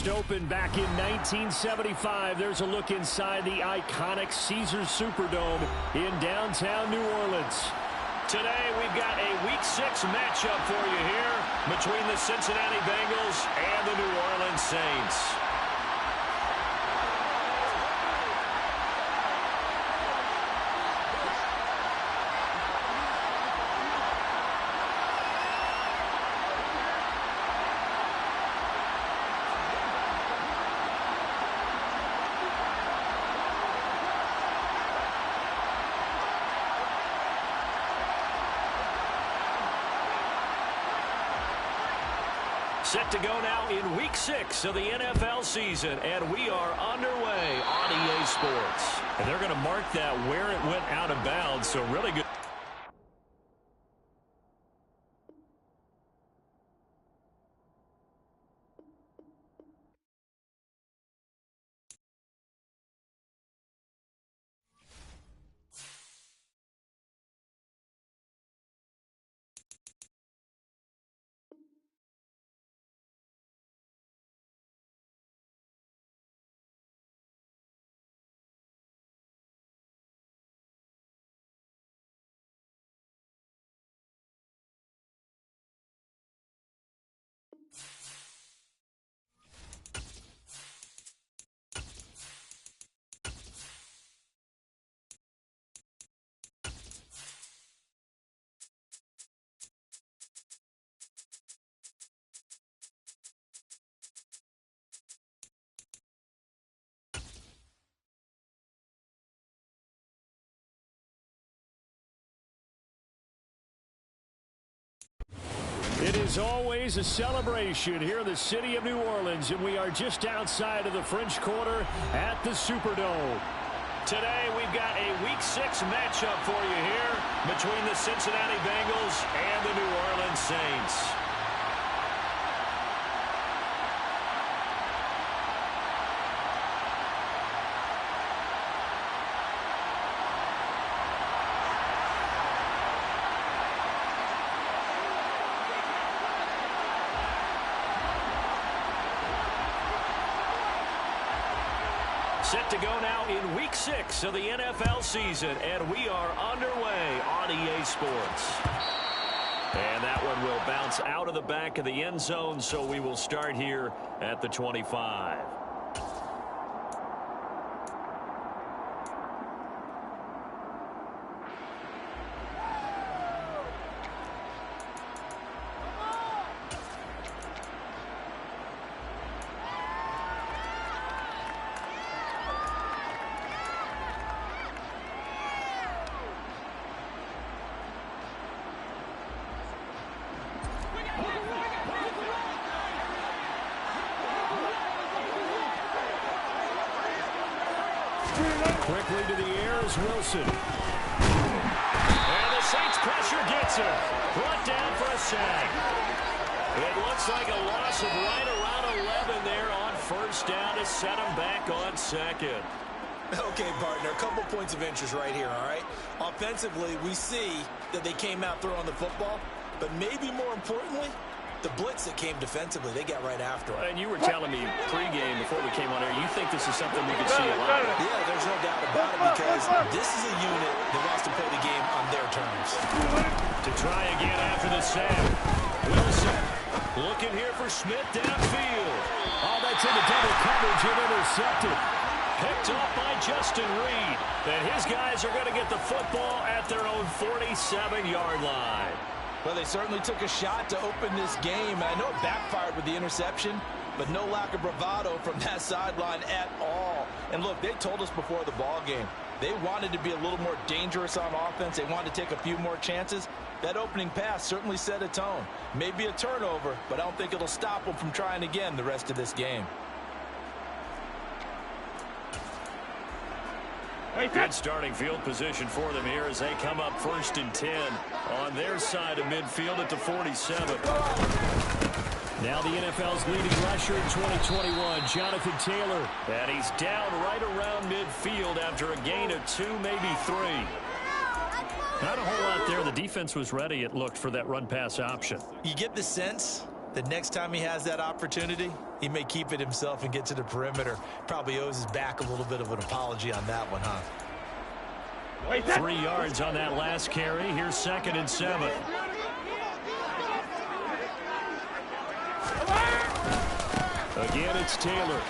first opened back in 1975. There's a look inside the iconic Caesars Superdome in downtown New Orleans. Today, we've got a Week 6 matchup for you here between the Cincinnati Bengals and the New Orleans Saints. Set to go now in Week 6 of the NFL season, and we are underway on EA Sports. And they're going to mark that where it went out of bounds, so really good. It is always a celebration here in the city of New Orleans, and we are just outside of the French Quarter at the Superdome. Today, we've got a Week 6 matchup for you here between the Cincinnati Bengals and the New Orleans Saints. Set to go now in Week 6 of the NFL season, and we are underway on EA Sports. And that one will bounce out of the back of the end zone, so we will start here at the 25. Quickly to the air is Wilson. And the Saints pressure gets him. Brought down for a sack. It looks like a loss of right around 11 there on first down to set him back on second. Okay, partner, a couple points of interest right here, all right? Offensively, we see that they came out throwing the football, but maybe more importantly, the blitz that came defensively, they got right after it. And you were telling me pregame before we came on air, you think this is something we could see a lot. Yeah, there's no doubt about it because this is a unit that wants to play the game on their terms. To try again after the sack. Wilson looking here for Smith downfield. Oh, that's into double coverage and intercepted. Picked up by Justin Reed. And his guys are going to get the football at their own 47-yard line. Well, they certainly took a shot to open this game. I know it backfired with the interception, but no lack of bravado from that sideline at all. And look, they told us before the ball game, they wanted to be a little more dangerous on offense. They wanted to take a few more chances. That opening pass certainly set a tone. Maybe a turnover, but I don't think it'll stop them from trying again the rest of this game. Good starting field position for them here as they come up 1st and 10 on their side of midfield at the 47. Now the NFL's leading rusher in 2021, Jonathan Taylor. And he's down right around midfield after a gain of 2, maybe 3. Not a whole lot there. The defense was ready, it looked, for that run-pass option. You get the sense The next time he has that opportunity, he may keep it himself and get to the perimeter. Probably owes his back a little bit of an apology on that one, huh? 3 yards on that last carry. Here's 2nd and 7. Again, it's Taylor.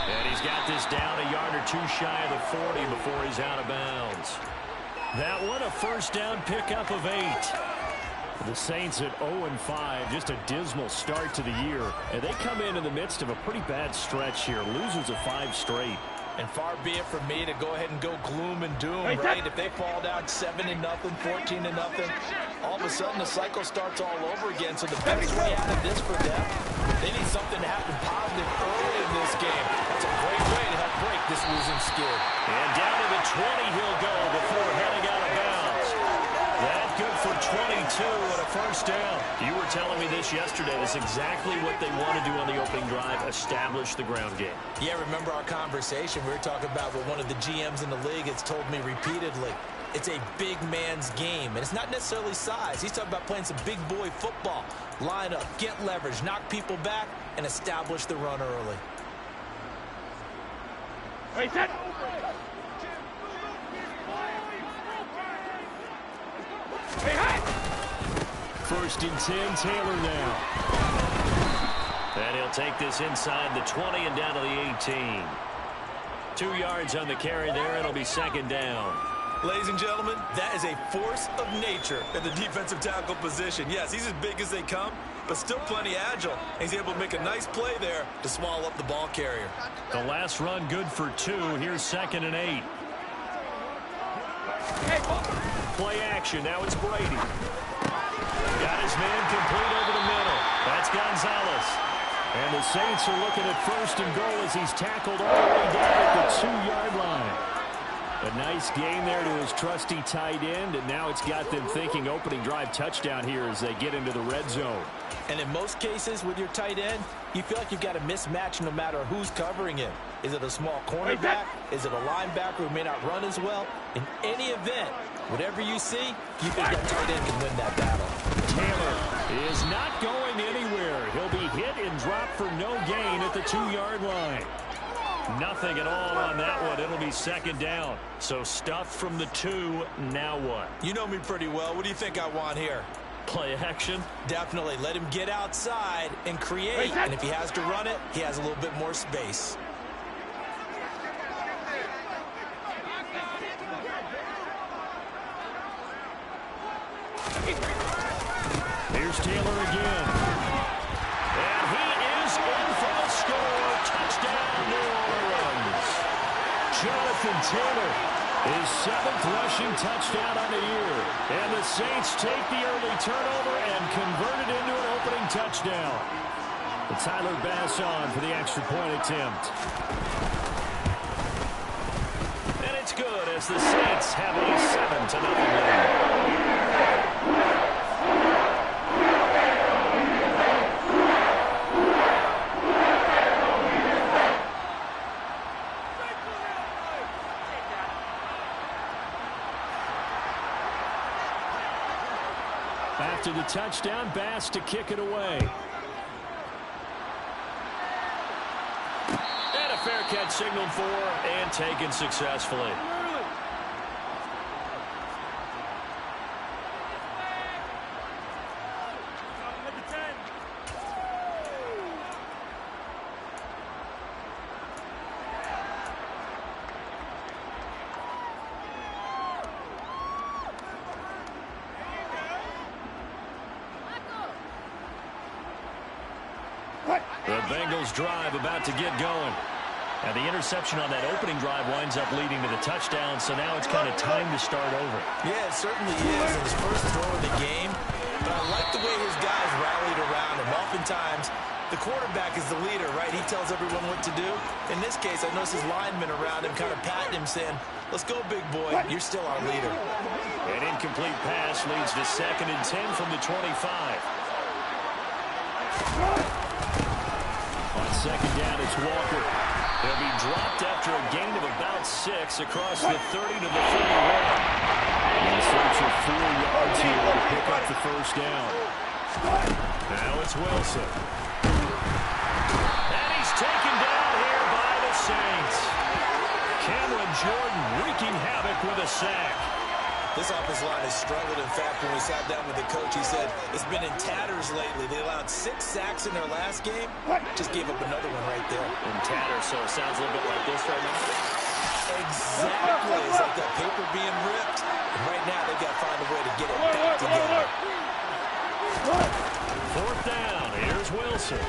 And he's got this down a yard or 2 shy of the 40 before he's out of bounds. That one, a first down pickup of 8. The Saints at 0-5, just a dismal start to the year. And they come in the midst of a pretty bad stretch here. Losers of 5 straight. And far be it from me to go ahead and go gloom and doom, right? If they fall down 7-0, 14-0, all of a sudden the cycle starts all over again. So the best way out of this for them, they need something to happen positive early in this game. That's a great way to help break this losing skid. And down to the 20 he'll go before heading out of bounds. That good for 22 and a first down. You were telling me this yesterday. That's exactly what they want to do on the opening drive, establish the ground game. Yeah, remember our conversation? We were talking about what one of the GMs in the league has told me repeatedly. It's a big man's game, and it's not necessarily size. He's talking about playing some big boy football. Line up, get leverage, knock people back, and establish the run early. First and 10, Taylor now. And he'll take this inside the 20 and down to the 18. 2 yards on the carry there. It'll be 2nd down. Ladies and gentlemen, that is a force of nature in the defensive tackle position. Yes, he's as big as they come, but still plenty agile. He's able to make a nice play there to swallow up the ball carrier. The last run good for 2. Here's 2nd and 8. Play action. Now it's Brady. Got his man complete over the middle. That's Gonzalez. And the Saints are looking at 1st and goal as he's tackled all the way down at the 2-yard line. A nice gain there to his trusty tight end, and now it's got them thinking opening drive touchdown here as they get into the red zone. And in most cases with your tight end, you feel like you've got a mismatch no matter who's covering him. Is it a small cornerback? Is it a linebacker who may not run as well? In any event, whatever you see, you think that tight end can win that battle. Taylor is not going anywhere. He'll be hit and dropped for no gain at the 2-yard line. Nothing at all on that one. It'll be 2nd down. So stuff from the 2. Now what? You know me pretty well. What do you think I want here? Play action? Definitely. Let him get outside and create. And if he has to run it, he has a little bit more space. Here's Taylor again. And he is in for the score. Touchdown, New Orleans. Jonathan Taylor, his 7th rushing touchdown on the year. And the Saints take the early turnover and convert it into an opening touchdown. The Tyler Bass on for the extra point attempt. And it's good as the Saints have a 7-0 lead. After the touchdown, Bass to kick it away. And a fair catch signaled for and taken successfully. The Bengals drive about to get going. And the interception on that opening drive winds up leading to the touchdown, so now it's kind of time to start over. Yeah, it certainly is in his first throw of the game. But I like the way his guys rallied around him. Oftentimes, the quarterback is the leader, right? He tells everyone what to do. In this case, I noticed his linemen around him kind of patting him, saying, let's go, big boy. You're still our leader. An incomplete pass leads to 2nd and 10 from the 25. On 2nd down, it's Walker. He'll be dropped after a gain of about 6 across the 30 to the 31. And search for 4 yards here to pick up the first down. Now it's Wilson. And he's taken down here by the Saints. Cameron Jordan wreaking havoc with a sack. This offensive line has struggled. In fact, when we sat down with the coach, he said it's been in tatters lately. They allowed 6 sacks in their last game. Just gave up another one right there. In tatters, so it sounds a little bit like this right now. Exactly. It's like that paper being ripped. And right now, they've got to find a way to get it back together. 4th down. Here's Wilson.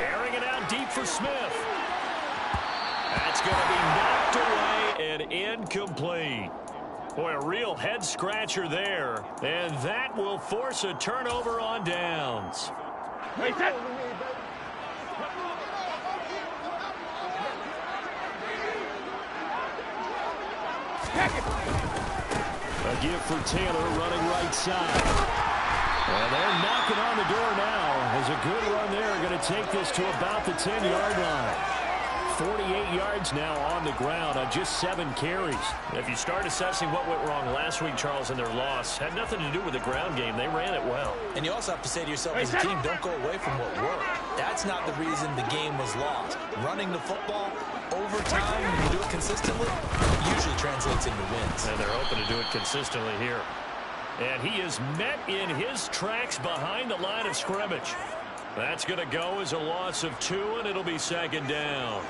Airing it out deep for Smith. That's going to be knocked away and incomplete. Boy, a real head-scratcher there. And that will force a turnover on downs. A give for Taylor running right side. And they're knocking on the door now. As a good run there, going to take this to about the 10-yard line. 48 yards now on the ground on just 7 carries. If you start assessing what went wrong last week, Charles, in their loss, had nothing to do with the ground game. They ran it well. And you also have to say to yourself as a team, don't go away from what worked. That's not the reason the game was lost. Running the football over time, when you do it consistently, usually translates into wins. And they're hoping to do it consistently here. And he is met in his tracks behind the line of scrimmage. That's going to go as a loss of 2, and it'll be 2nd down.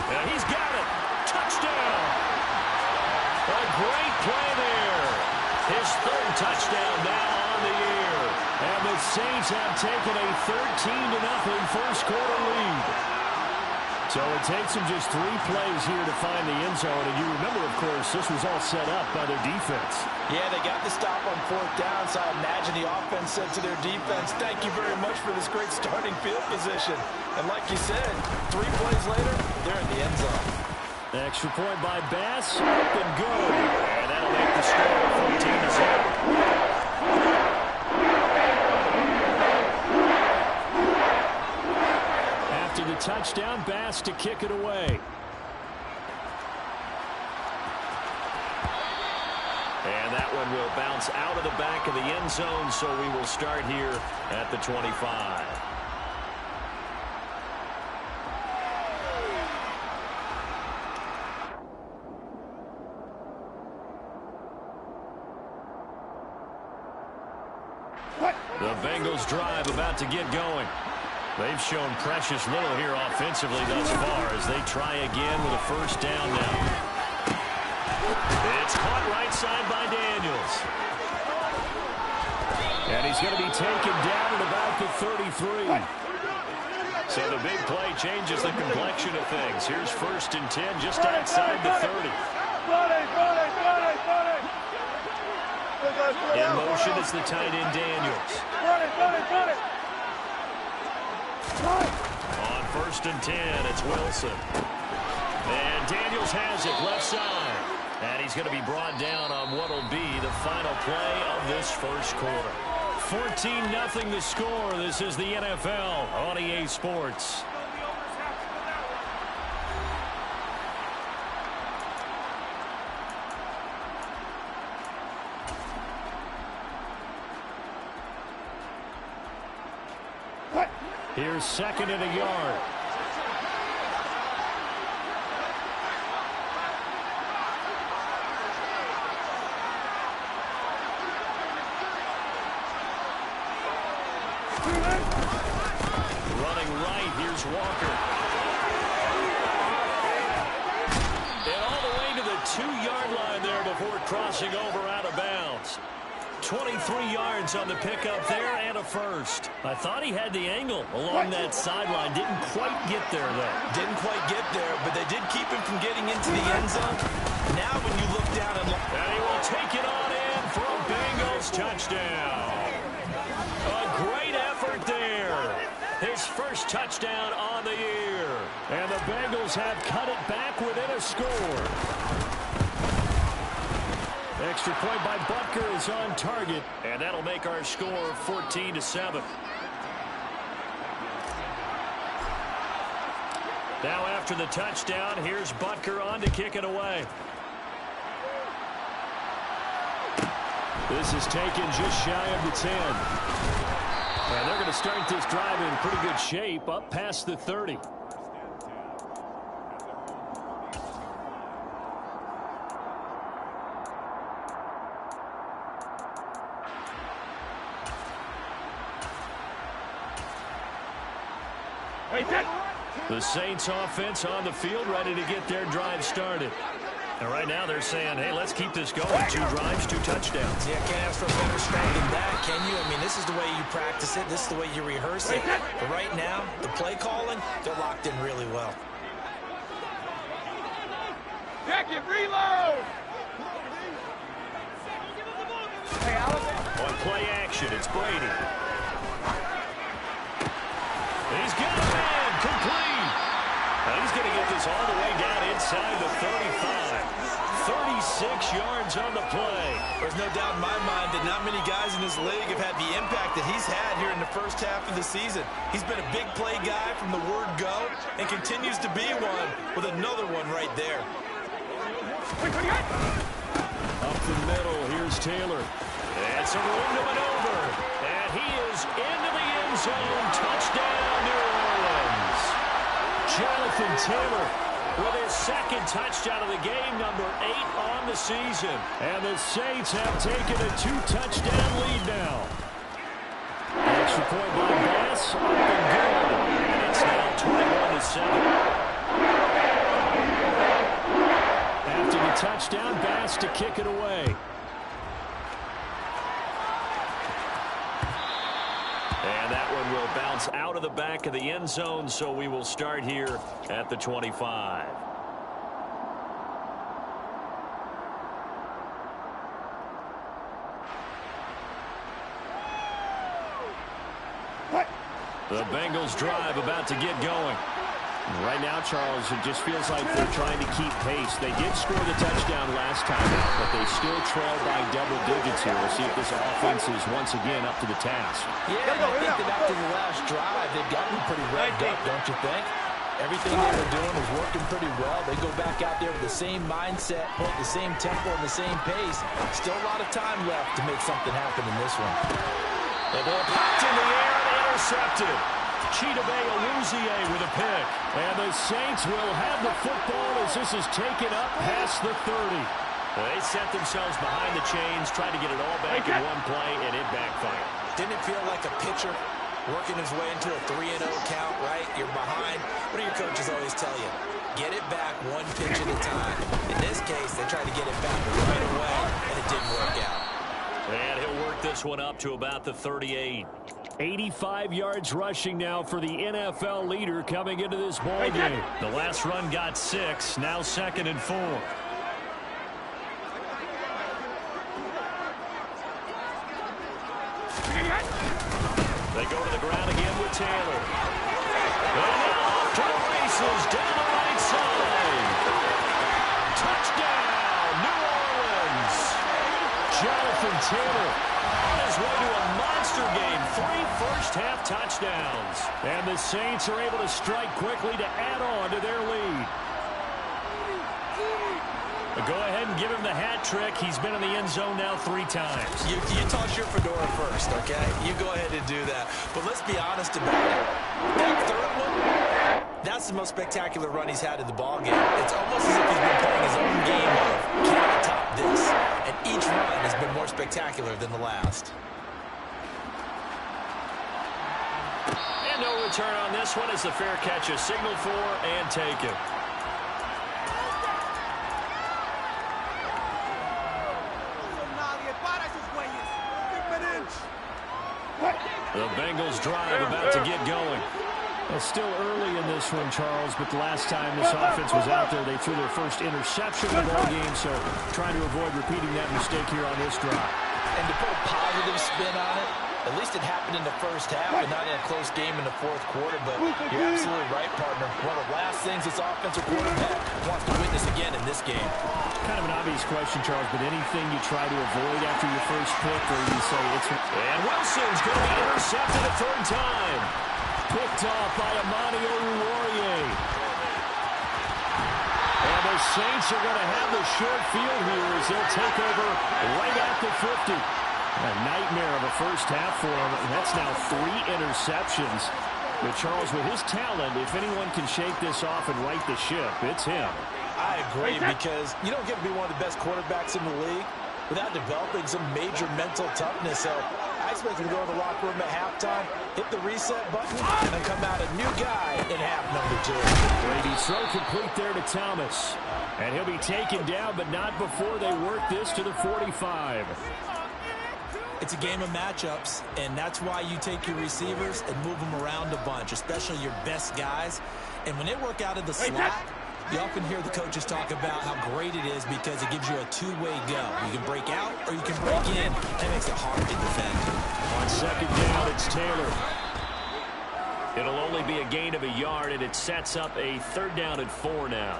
And he's got it. Touchdown. A great play there. His 3rd touchdown now on the year. And the Saints have taken a 13-0 first quarter lead. So it takes them just 3 plays here to find the end zone. And you remember, of course, this was all set up by their defense. Yeah, they got the stop on 4th down, so I imagine the offense said to their defense, thank you very much for this great starting field position. And like you said, 3 plays later, they're in the end zone. Extra point by Bass, up and good. And that'll make the score 14-7. After the touchdown, Bass to kick it away. And that one will bounce out of the back of the end zone, so we will start here at the 25. The Bengals drive about to get going. They've shown precious little here offensively thus far as they try again with a 1st down now. It's caught right side by Daniels. And he's going to be taken down at about the 33. So the big play changes the complexion of things. Here's 1st and 10 just outside the 30. In motion is the tight end Daniels. On 1st and 10, it's Wilson. And Daniels has it left side. And he's going to be brought down on what will be the final play of this first quarter. 14-0 the score. This is the NFL on EA Sports. Here's 2nd and a yard. Running right, here's Walker. And all the way to the 2-yard line there before crossing over out of bounds. 23 yards on the pickup there and a 1st. I thought he had the angle along that sideline. Didn't quite get there, though. Didn't quite get there, but they did keep him from getting into the end zone. Now when you look down and look. And he will take it on in for a Bengals touchdown. A great effort there. His 1st touchdown on the year. And the Bengals have cut it back within a score. Extra point by Butker is on target, and that'll make our score 14-7. Now after the touchdown, here's Butker on to kick it away. This is taken just shy of the 10. And they're going to start this drive in pretty good shape, up past the 30. The Saints offense on the field, ready to get their drive started. And right now they're saying, hey, let's keep this going. 2 drives, 2 touchdowns. Yeah, can't ask for a better start than that, can you? I mean, this is the way you practice it. This is the way you rehearse it. But right now, the play calling, they're locked in really well. Jacket, reload! On play action, it's Brady. He's got a man, complete. And he's going to get this all the way down inside the 35. 36 yards on the play. There's no doubt in my mind that not many guys in this league have had the impact that he's had here in the first half of the season. He's been a big play guy from the word go and continues to be one with another one right there. Up the middle, here's Taylor. It's a room to maneuver. And he is into the end zone. Touchdown, New Orleans. Jonathan Taylor with his second touchdown of the game, number 8 on the season. And the Saints have taken a 2-touchdown lead now. Extra point by Bass, up and good. And it's now 21-7. After the touchdown, Bass to kick it away. And that one will bounce out of the back of the end zone, so we will start here at the 25. The Bengals drive about to get going. Right now, Charles, it just feels like they're trying to keep pace. They did score the touchdown last time out, but they still trail by double digits here. We'll see if this offense is once again up to the task. Yeah, I think that after the last drive, they've gotten pretty revved up, don't you think? Everything they were doing was working pretty well. They go back out there with the same mindset, the same tempo, and the same pace. Still a lot of time left to make something happen in this one. The ball popped in the air and intercepted. Chidobe Awuzie with a pick. And the Saints will have the football as this is taken up past the 30. They set themselves behind the chains, tried to get it all back in one play, and it backfired. Didn't it feel like a pitcher working his way into a 3-0 count, right? You're behind. What do your coaches always tell you? Get it back one pitch at a time. In this case, they tried to get it back right away, and it didn't work out. And he'll work this one up to about the 38. 85 yards rushing now for the NFL leader coming into this ball game. The last run got 6, now 2nd and 4. They go to the ground again with Taylor. And now off to the races down the right side. Touchdown, New Orleans. Jonathan Taylor on his way to a monster game. 3 first-half touchdowns. And the Saints are able to strike quickly to add on to their lead. Go ahead and give him the hat trick. He's been in the end zone now 3 times. You toss your fedora first, okay? You go ahead and do that. But let's be honest about it. That third one, that's the most spectacular run he's had in the ballgame. It's almost as if he's been playing his own game of can I top this? And each run has been more spectacular than the last. And no return on this one as the fair catch is signaled for and taken. The Bengals drive about to get going. It's still early in this one, Charles, but the last time this offense was out there, they threw their first interception of the ball game, so trying to avoid repeating that mistake here on this drive. And to put a positive spin on it, at least it happened in the first half and not in a close game in the fourth quarter, but you're absolutely right, partner. One of the last things this offensive quarterback wants to witness again in this game. Kind of an obvious question, Charles, but anything you try to avoid after your first pick or you say it's... And Wilson's going to be intercepted a 3rd time. Picked off by Amani Oruwariye. Saints are going to have the short field here as they'll take over right at the 50. A nightmare of a first half for him. That's now 3 interceptions. But Charles, with his talent, if anyone can shake this off and right the ship, it's him. I agree, because you don't get to be one of the best quarterbacks in the league without developing some major mental toughness. So I expect him to go to the locker room at halftime, hit the reset button, and then come out a new guy in half number 2. Brady's throw complete there to Thomas. And he'll be taken down, but not before they work this to the 45. It's a game of matchups, and that's why you take your receivers and move them around a bunch, especially your best guys. And when they work out of the slot, you often hear the coaches talk about how great it is because it gives you a two-way go. You can break out or you can break in. That makes it hard to defend. On second down, it's Taylor. It'll only be a gain of a yard, and it sets up a 3rd down and 4 now.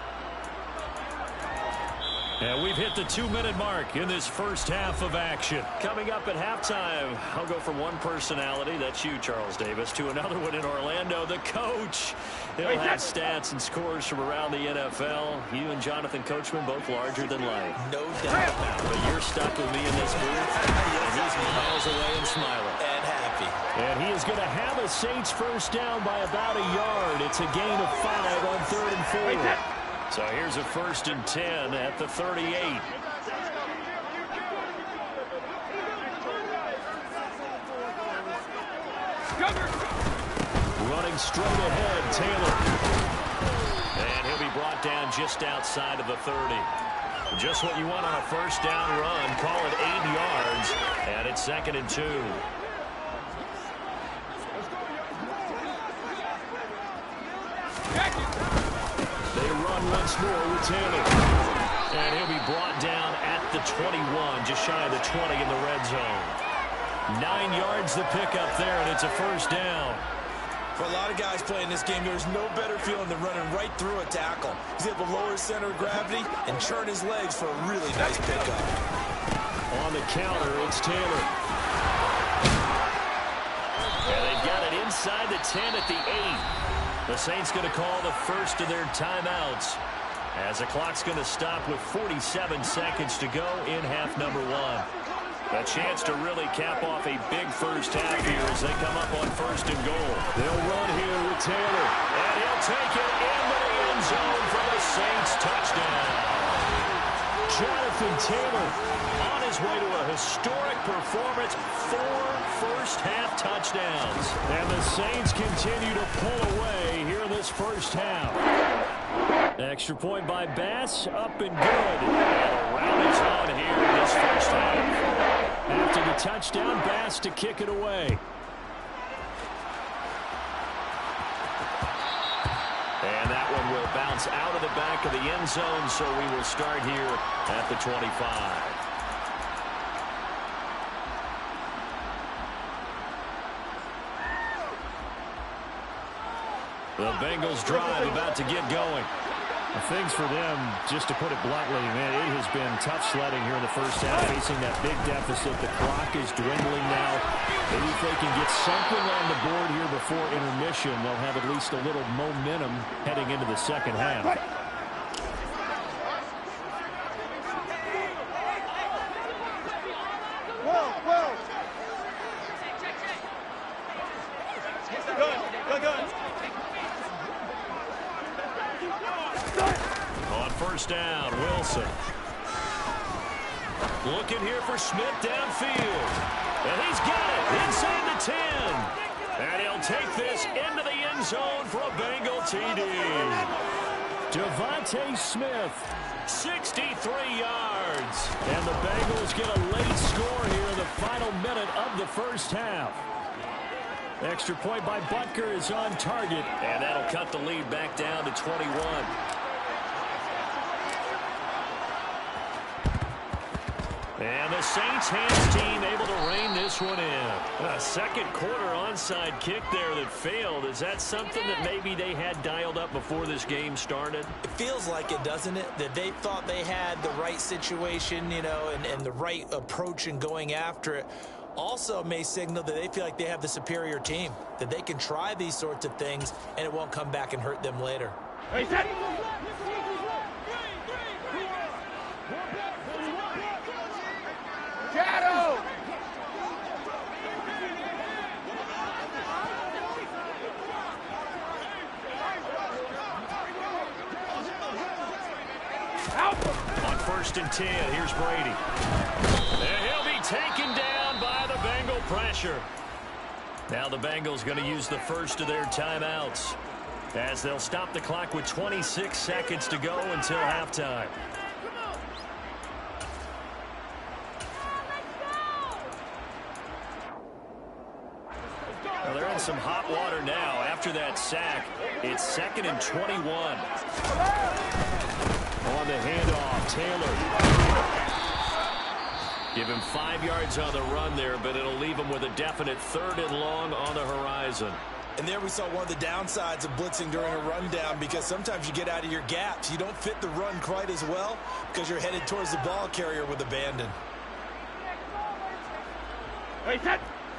And we've hit the 2-minute mark in this first half of action. Coming up at halftime, I'll go from one personality, that's you, Charles Davis, to another one in Orlando, the coach. He'll have stats and scores from around the NFL. You and Jonathan Coachman both larger than life. No doubt about it. But you're stuck with me in this booth, and he's miles away and smiling. And happy. And he is going to have a Saints first down by about a yard. It's a gain of 5 on 3rd and 4. So here's a 1st and 10 at the 38. Running straight ahead, Taylor. And he'll be brought down just outside of the 30. Just what you want on a first down run. Call it 8 yards. And it's 2nd and 2. They run once more with Taylor. And he'll be brought down at the 21, just shy of the 20 in the red zone. 9 yards the pickup there, and it's a first down. For a lot of guys playing this game, there's no better feeling than running right through a tackle. He's able to lower his center of gravity and churn his legs for a really nice pickup. On the counter, it's Taylor. And they've got it inside the 10 at the 8. The Saints going to call the first of their timeouts as the clock's going to stop with 47 seconds to go in half number 1. A chance to really cap off a big first half here as they come up on 1st and goal. They'll run here with Taylor, and he'll take it into the end zone for the Saints touchdown. Jonathan Taylor on his way to a historic performance, 4 first-half touchdowns. And the Saints continue to pull away here in this first half. Extra point by Bass, up and good. And around it's on here in this first half. After the touchdown, Bass to kick it away. And that one will bounce out of the back of the end zone, so we will start here at the 25. The Bengals drive about to get going. Things for them, just to put it bluntly, man, it has been tough sledding here in the first half, facing that big deficit. The clock is dwindling now. Maybe if they can get something on the board here before intermission, they'll have at least a little momentum heading into the second half. On first down, Wilson. Looking here for Smith downfield. And he's got it inside the 10. And he'll take this into the end zone for a Bengal TD. Devontae Smith, 63 yards. And the Bengals get a late score here in the final minute of the first half. Extra point by Butker is on target. And that'll cut the lead back down to 21. And the Saints hands team able to rein this one in. A second quarter onside kick there that failed. Is that something that maybe they had dialed up before this game started? It feels like it, doesn't it? That they thought they had the right situation, you know, and the right approach in going after it. Also may signal that they feel like they have the superior team, that they can try these sorts of things and it won't come back and hurt them later. Hey, set. On 1st and 10, here's Brady. And he'll be taken down by the Bengal pressure. Now the Bengals going to use the first of their timeouts, as they'll stop the clock with 26 seconds to go until halftime. Well, they're in some hot water now after that sack. It's 2nd and 21. On the handoff, Taylor. Give him 5 yards on the run there, but it'll leave him with a definite 3rd and long on the horizon. And there we saw one of the downsides of blitzing during a rundown, because sometimes you get out of your gaps. You don't fit the run quite as well because you're headed towards the ball carrier with abandon.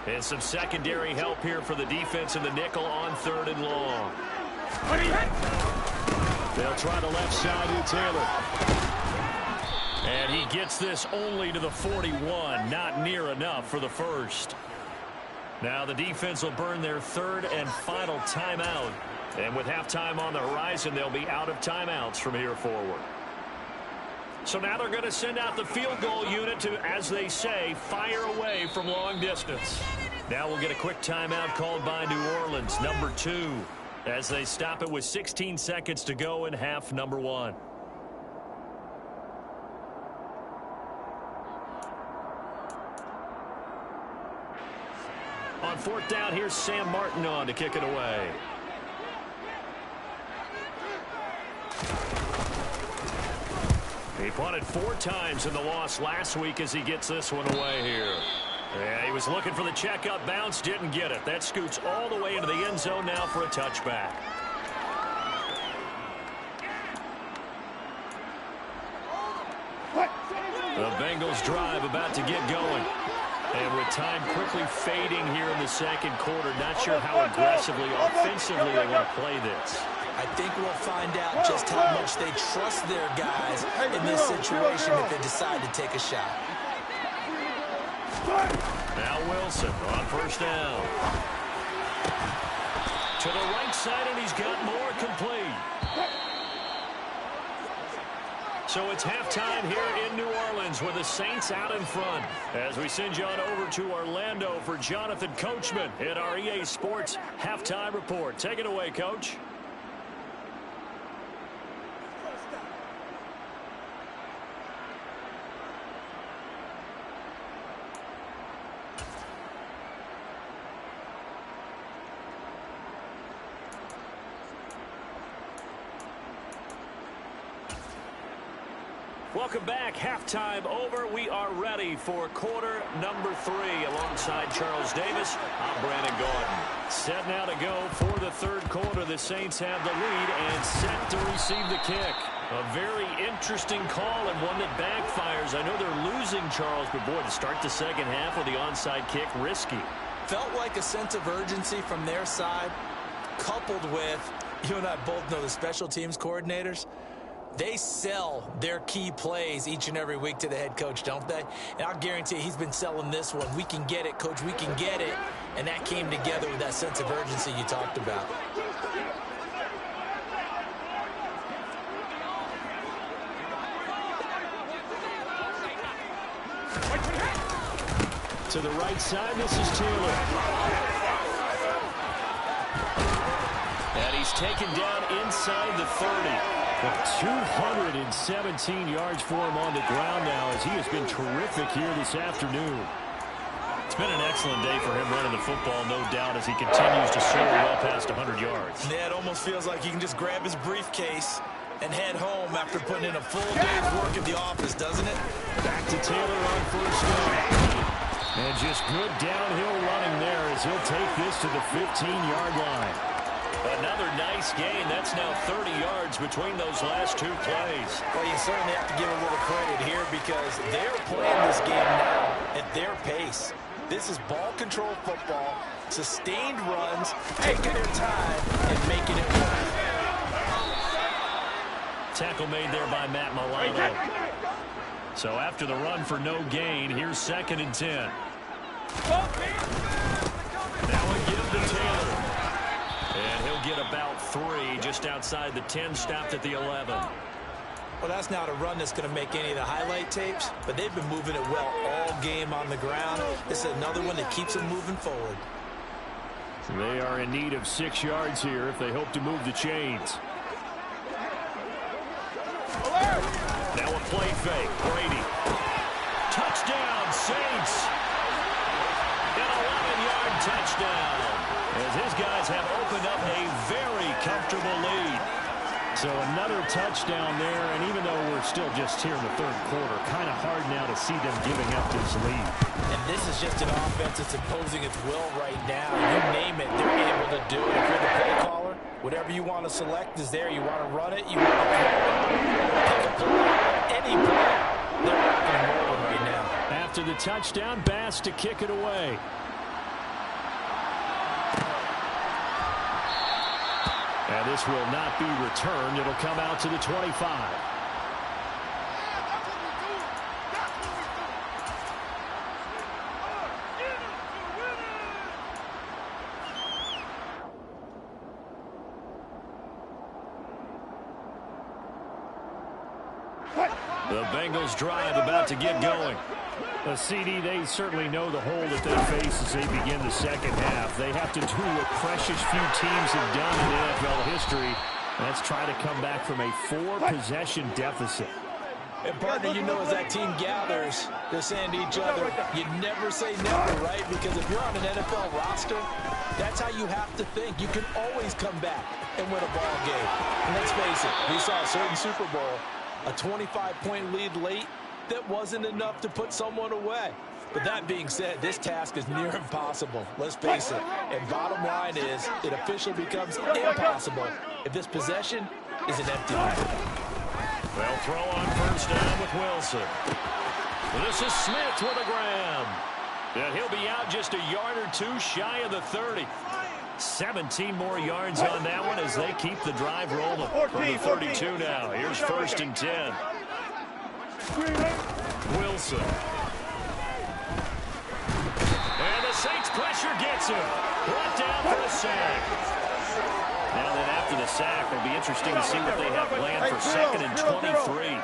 And some secondary help here for the defense in the nickel on 3rd and long. They'll try the left side to Taylor. And he gets this only to the 41. Not near enough for the first. Now the defense will burn their 3rd and final timeout. And with halftime on the horizon, they'll be out of timeouts from here forward. So now they're going to send out the field goal unit to, as they say, fire away from long distance. Now we'll get a quick timeout called by New Orleans, number 2, as they stop it with 16 seconds to go in half number 1. On 4th down, here's Sam Martin on to kick it away. He punted 4 times in the loss last week as he gets this one away here. Yeah, he was looking for the checkup bounce, didn't get it. That scoots all the way into the end zone now for a touchback. The Bengals drive about to get going. And with time quickly fading here in the 2nd quarter, not sure how aggressively, offensively they want to play this. I think we'll find out just how much they trust their guys in this situation if they decide to take a shot. Now Wilson on 1st down. To the right side, and he's got more complete. So it's halftime here in New Orleans with the Saints out in front. As we send you on over to Orlando for Jonathan Coachman in our EA Sports Halftime Report. Take it away, Coach. Welcome back. Halftime over. We are ready for quarter number 3. Alongside Charles Davis, I'm Brandon Gordon. Set now to go for the 3rd quarter. The Saints have the lead and set to receive the kick. A very interesting call and one that backfires. I know they're losing, Charles, but boy, to start the 2nd half with the onside kick, risky. Felt like a sense of urgency from their side, coupled with, you and I both know the special teams coordinators. They sell their key plays each and every week to the head coach, don't they? And I'll guarantee he's been selling this one. We can get it, coach, we can get it. And that came together with that sense of urgency you talked about. To the right side, this is Taylor. And he's taken down inside the 30. 217 yards for him on the ground now, as he has been terrific here this afternoon. It's been an excellent day for him running the football, no doubt, as he continues to soar well past 100 yards. Yeah, it almost feels like he can just grab his briefcase and head home after putting in a full day's work at the office, doesn't it? Back to Taylor on 1st down. And just good downhill running there as he'll take this to the 15-yard line. Another nice gain. That's now 30 yards between those last 2 plays. Well, you certainly have to give a little credit here because they're playing this game now at their pace. This is ball control football, sustained runs, taking their time and making it work. Tackle made there by Matt Milano. So after the run for no gain, here's 2nd and 10. Now a give to Taylor. And he'll get about 3 just outside the 10, stopped at the 11. Well, that's not a run that's going to make any of the highlight tapes, but they've been moving it well all game on the ground. This is another one that keeps them moving forward. So they are in need of 6 yards here if they hope to move the chains. Now a play fake. Brady. Touchdown, Saints. An 11-yard touchdown. As his guys have opened up a very comfortable lead. So another touchdown there, and even though we're still just here in the third quarter, kind of hard now to see them giving up this lead. And this is just an offense that's imposing its will right now. You name it, they're able to do it. If you're the play caller, whatever you want to select is there. You want to run it, you want to pick a play, any play. They're rocking and rolling right now. After the touchdown, Bass to kick it away. And this will not be returned. It'll come out to the 25. The Bengals drive about to get going. A CD, they certainly know the hole that they face as they begin the second half. They have to do what precious few teams have done in NFL history. That's try to come back from a 4-possession deficit. And partner, you know, as that team gathers, they're saying to each other, you never say never, right? Because if you're on an NFL roster, that's how you have to think. You can always come back and win a ball game. And let's face it, we saw a certain Super Bowl, a 25-point lead late, that wasn't enough to put someone away. But that being said, this task is near impossible. Let's face it. And bottom line is, it officially becomes impossible if this possession is an empty one. They'll throw on first down with Wilson. This is Smith with a grab. And he'll be out just a yard or two shy of the 30. 17 more yards on that one as they keep the drive rolling. From the 32 now. Here's first and 10. Wilson. And the Saints pressure gets him. Brought down for a sack. Now then after the sack, it'll be interesting to see what they have planned for second and 23.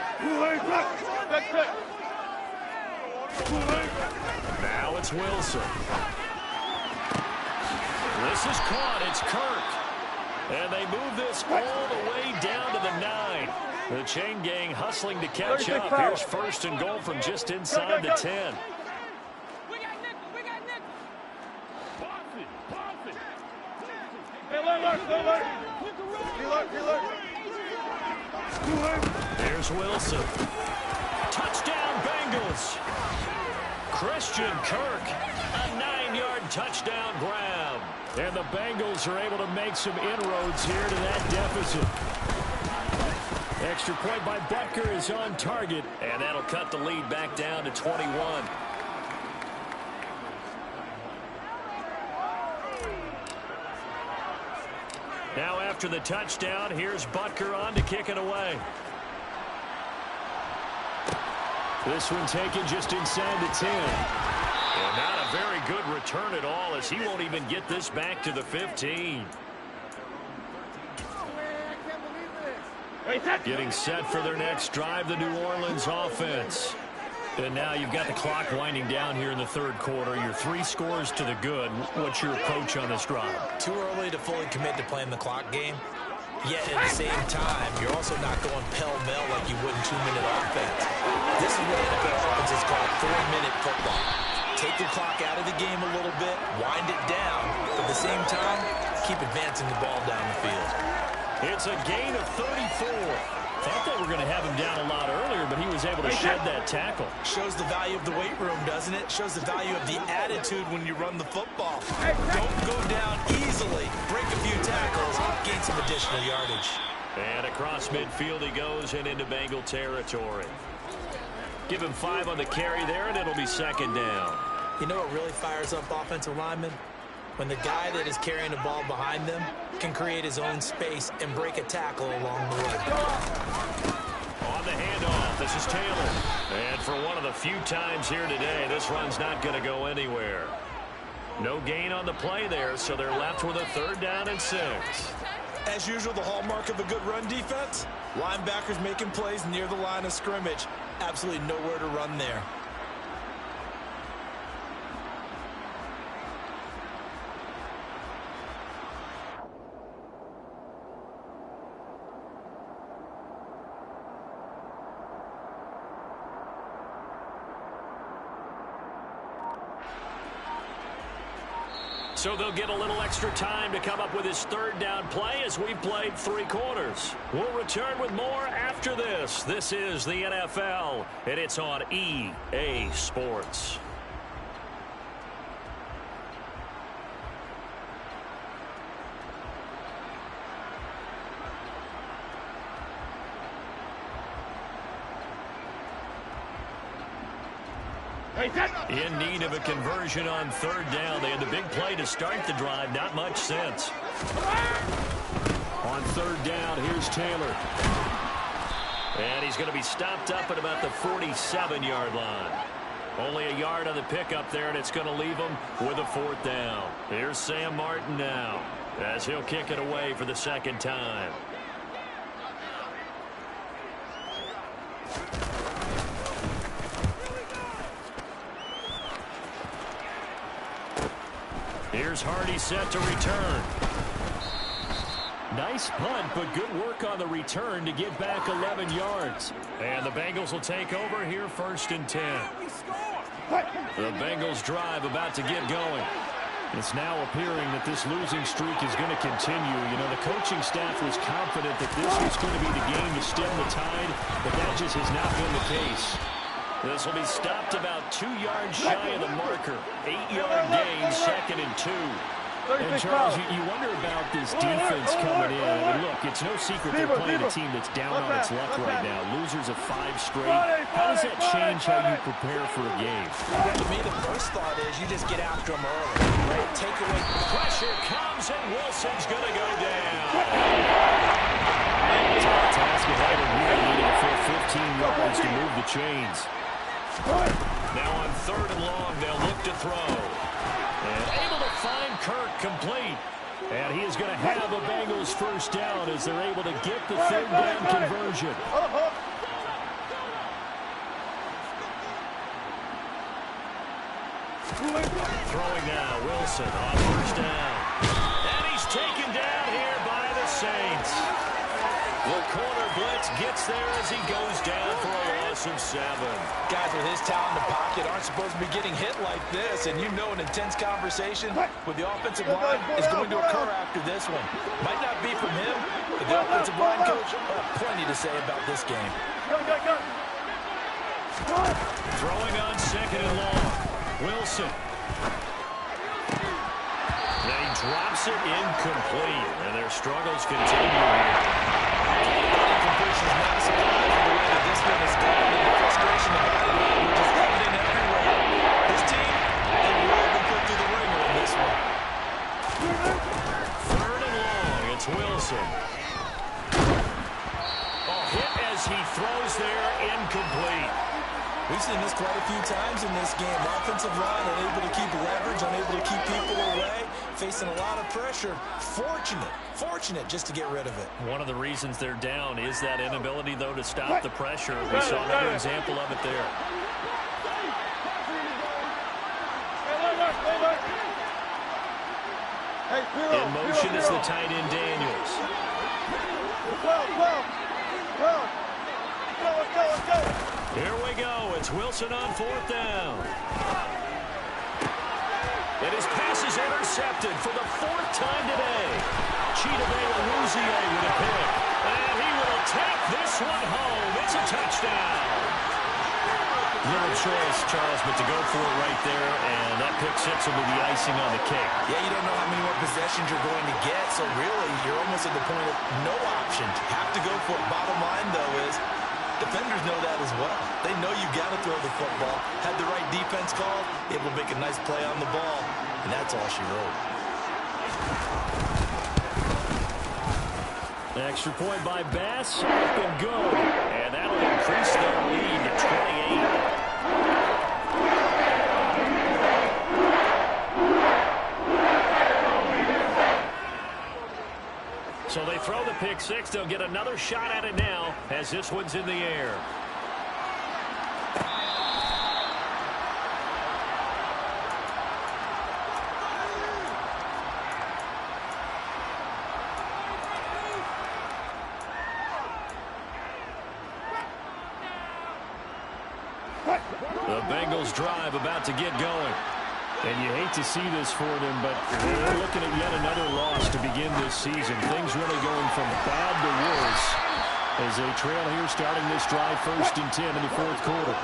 Now it's Wilson. This is caught. It's Kirk. And they move this all the way down to the 9. The chain gang hustling to catch up. Here's first and goal from just inside the 10. Here's Wilson. Touchdown, Bengals. Christian Kirk, a 9-yard touchdown grab. And the Bengals are able to make some inroads here to that deficit. Extra point by Butker is on target, and that'll cut the lead back down to 21. Now after the touchdown, here's Butker on to kick it away. This one taken just inside the 10. And not a very good return at all as he won't even get this back to the 15. Getting set for their next drive, the New Orleans offense. And now you've got the clock winding down here in the third quarter. You're 3 scores to the good. What's your approach on this drive? Too early to fully commit to playing the clock game. Yet at the same time, you're also not going pell-mell like you would in 2-minute offense. This is what NFL offenses call 4-minute football. Take the clock out of the game a little bit, wind it down, but at the same time, keep advancing the ball down the field. It's a gain of 34. Thought they were going to have him down a lot earlier, but he was able to shed that tackle. Shows the value of the weight room, doesn't it? Shows the value of the attitude when you run the football. Don't go down easily. Break a few tackles, gain some additional yardage. And across midfield he goes and into Bengal territory. Give him 5 on the carry there, and it'll be second down. You know what really fires up offensive linemen? When the guy that is carrying the ball behind them can create his own space and break a tackle along the way. On the handoff, this is Taylor. And for one of the few times here today, this run's not going to go anywhere. No gain on the play there, so they're left with a 3rd down and 6. As usual, the hallmark of a good run defense, linebackers making plays near the line of scrimmage. Absolutely nowhere to run there. So they'll get a little extra time to come up with his third down play as we've played 3 quarters. We'll return with more after this. This is the NFL, and it's on EA Sports. In need of a conversion on third down. They had the big play to start the drive. Not much sense. On third down, here's Taylor. And he's going to be stopped up at about the 47-yard line. Only a yard on the pickup there, and it's going to leave him with a 4th down. Here's Sam Martin now as he'll kick it away for the second time. Here's Hardy set to return. Nice punt, but good work on the return to get back 11 yards. And the Bengals will take over here, 1st and 10. The Bengals drive about to get going. It's now appearing that this losing streak is going to continue. You know, the coaching staff was confident that this was going to be the game to stem the tide, but that just has not been the case. This will be stopped about 2 yards shy of the marker. 8-yard gain, 2nd and 2. And Charles, you wonder about this defense coming in. I mean, look, it's no secret they're playing a team that's down on its luck right now. Losers of 5 straight. How does that change how you prepare for a game? To me, the first thought is you just get after them early. Right? Take away. Pressure comes, and Wilson's going to go down. Top task ahead, and we're needing a full 15 yards to move the chains. Now on 3rd and long, they'll look to throw. And able to find Kirk complete. And he is going to have a Bengals 1st down as they're able to get the 3rd down conversion. Throwing now, Wilson on 1st down. And he's taken down here by the Saints. The corner blitz gets there as he goes down for a loss of 7. Guys with his talent in the pocket aren't supposed to be getting hit like this, and you know an intense conversation with the offensive line is going to occur after this one. Might not be from him, but the offensive line coach will have plenty to say about this game. Throwing on 2nd and long. Wilson. Then he drops it incomplete, and their struggles continue here. Incompletion is not a surprise with the way that this one is going, and the frustration about it is just evident everywhere. This team, they've really been put through the ringer in this one. 3rd and long, it's Wilson. Hit as he throws there, incomplete. We've seen this quite a few times in this game. Offensive line unable to keep leverage, unable to keep people away, facing a lot of pressure. Fortunate just to get rid of it. One of the reasons they're down is that inability, though, to stop the pressure. We saw another example of it there. In motion is the tight end Daniels. Here we go. It's Wilson on 4th down. And his pass is intercepted for the 4th time today. Chidobe-Awuzie with a pick. And he will take this one home. It's a touchdown. Little choice, Charles, but to go for it right there, and that pick six will be the icing on the cake. Yeah, you don't know how many more possessions you're going to get, so really you're almost at the point of no option. Have to go for it. Bottom line, though, is defenders know that as well. They know you got to throw the football. Had the right defense called, able to make a nice play on the ball, and that's all she wrote. Extra point by Bass, up and good. And that'll increase their lead to 28. So they they'll get another shot at it now as this one's in the air. The Bengals drive about to get going. And you hate to see this for them, but they're looking at yet another loss to begin this season. Things really going from bad to worse as they trail here starting this drive 1st and 10 in the 4th quarter.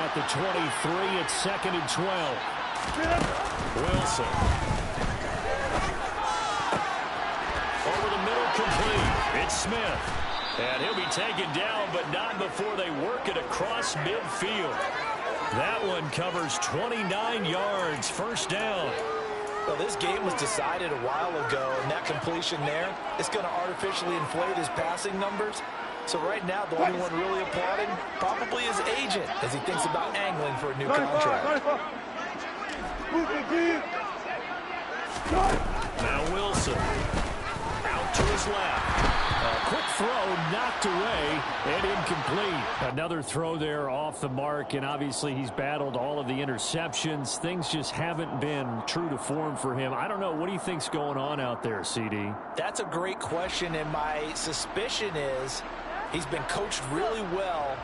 At the 23, it's 2nd and 12. Wilson. Over the middle, complete. It's Smith. And he'll be taken down, but not before they work it across midfield. That one covers 29 yards, 1st down. Well, this game was decided a while ago, and that completion there is going to artificially inflate his passing numbers. So right now, the only one really applauding probably his agent as he thinks about angling for a new contract. Now Wilson. Out to his left. Quick throw, knocked away, and incomplete. Another throw there off the mark, and obviously he's battled all of the interceptions. Things just haven't been true to form for him. I don't know. What do you think's going on out there, CD? That's a great question, and my suspicion is he's been coached really well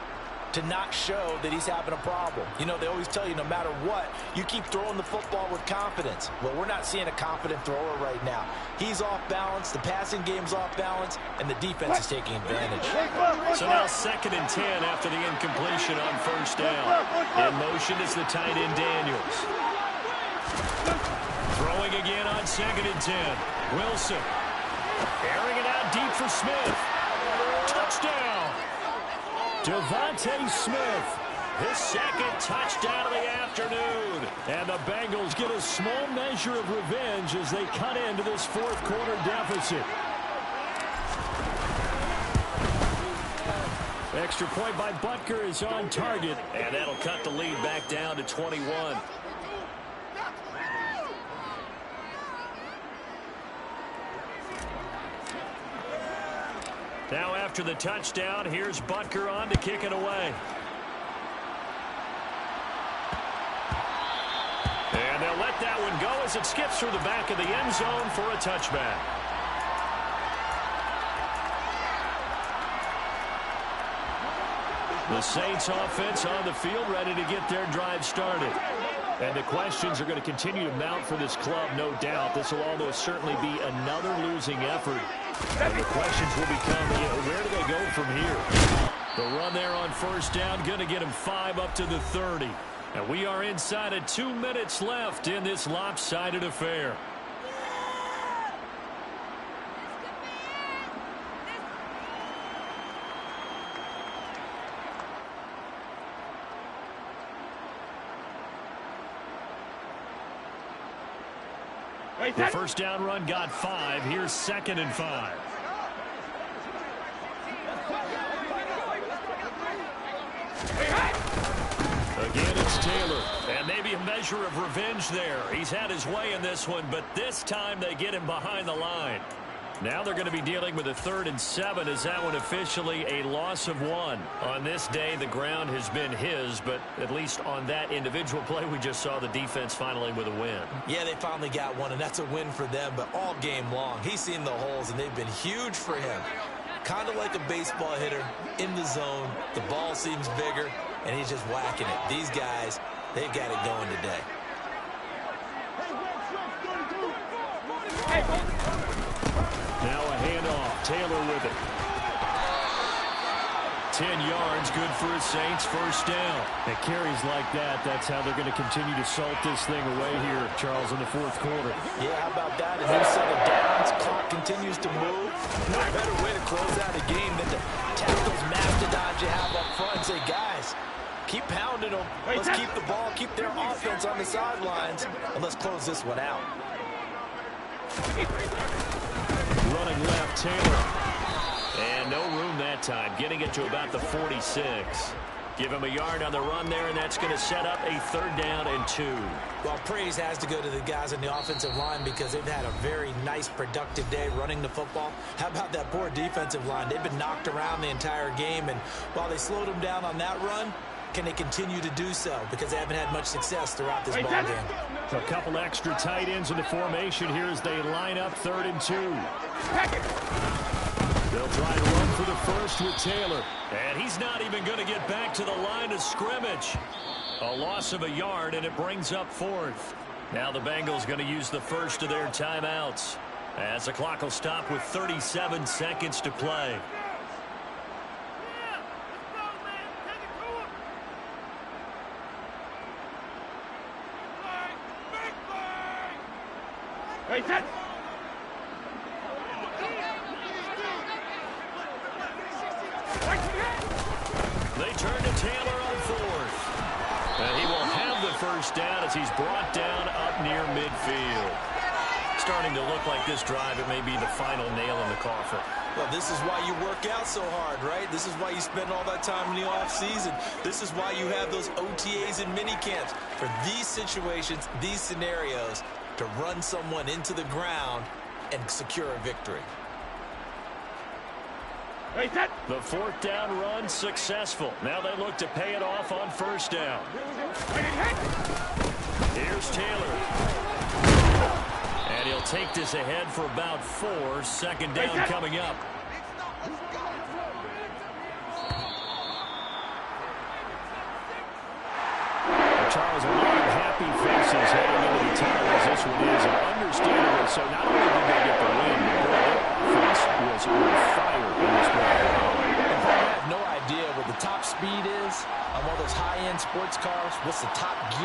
to not show that he's having a problem. You know, they always tell you no matter what, you keep throwing the football with confidence. Well, we're not seeing a confident thrower right now. He's off balance, the passing game's off balance, and the defense is taking advantage. So now 2nd and 10 after the incompletion on 1st down. In motion is the tight end Daniels. Throwing again on 2nd and 10. Wilson. Airing it out deep for Smith. Touchdown. Devontae Smith, his 2nd touchdown of the afternoon. And the Bengals get a small measure of revenge as they cut into this 4th quarter deficit. Extra point by Butker is on target, and that'll cut the lead back down to 21. Now after the touchdown, here's Butker on to kick it away. And they'll let that one go as it skips through the back of the end zone for a touchback. The Saints offense on the field ready to get their drive started. And the questions are going to continue to mount for this club, no doubt. This will almost certainly be another losing effort. And the questions will become, where do they go from here? The run there on 1st down, going to get him 5 up to the 30. And we are inside of 2 minutes left in this lopsided affair. The 1st down run got 5. Here's 2nd and 5. Again, it's Taylor. And maybe a measure of revenge there. He's had his way in this one, but this time they get him behind the line. Now they're going to be dealing with a 3rd and 7. Is that one officially a loss of 1? On this day, the ground has been his, but at least on that individual play, we just saw the defense finally with a win. Yeah, they finally got one, and that's a win for them, but all game long, he's seen the holes, and they've been huge for him. Kind of like a baseball hitter in the zone. The ball seems bigger, and he's just whacking it. These guys, they've got it going today. Now a handoff. Taylor with it. 10 yards, good for his Saints, 1st down. It carries like that. That's how they're going to continue to salt this thing away here, Charles, in the 4th quarter. Yeah, how about that? A new set of downs. Clock continues to move. No better way to close out a game than to tap those mastodons you have up front and say, guys, keep pounding them. Let's keep the ball, keep their offense on the sidelines, and let's close this one out. Running left, Taylor. And no room that time, getting it to about the 46. Give him a yard on the run there, and that's going to set up a 3rd down and 2. Well, praise has to go to the guys on the offensive line because they've had a very nice, productive day running the football. How about that poor defensive line? They've been knocked around the entire game, and while they slowed them down on that run, can they continue to do so? Because they haven't had much success throughout this ball game. A couple extra tight ends in the formation here as they line up 3rd and 2. They'll try and run for the first with Taylor. And he's not even going to get back to the line of scrimmage. A loss of a yard, and it brings up 4th. Now the Bengals going to use the first of their timeouts, as the clock will stop with 37 seconds to play. Hey, set. They turn to Taylor on 4th. And he will have the first down as he's brought down up near midfield. Starting to look like this drive, it may be the final nail in the coffin. Well, this is why you work out so hard, right? This is why you spend all that time in the offseason. This is why you have those OTAs and mini camps. For these situations, these scenarios, to run someone into the ground and secure a victory. Hey, set. The 4th down run successful. Now they look to pay it off on 1st down. Here's Taylor. And he'll take this ahead for about 4. 2nd down coming up. Charles, a lot of happy faces heading into the tunnel as this one is, and understandable. So not only did they get the win, but their offense was on fire in this ball. And I have no idea what the top speed is on one of those high-end sports cars. What's the top gear?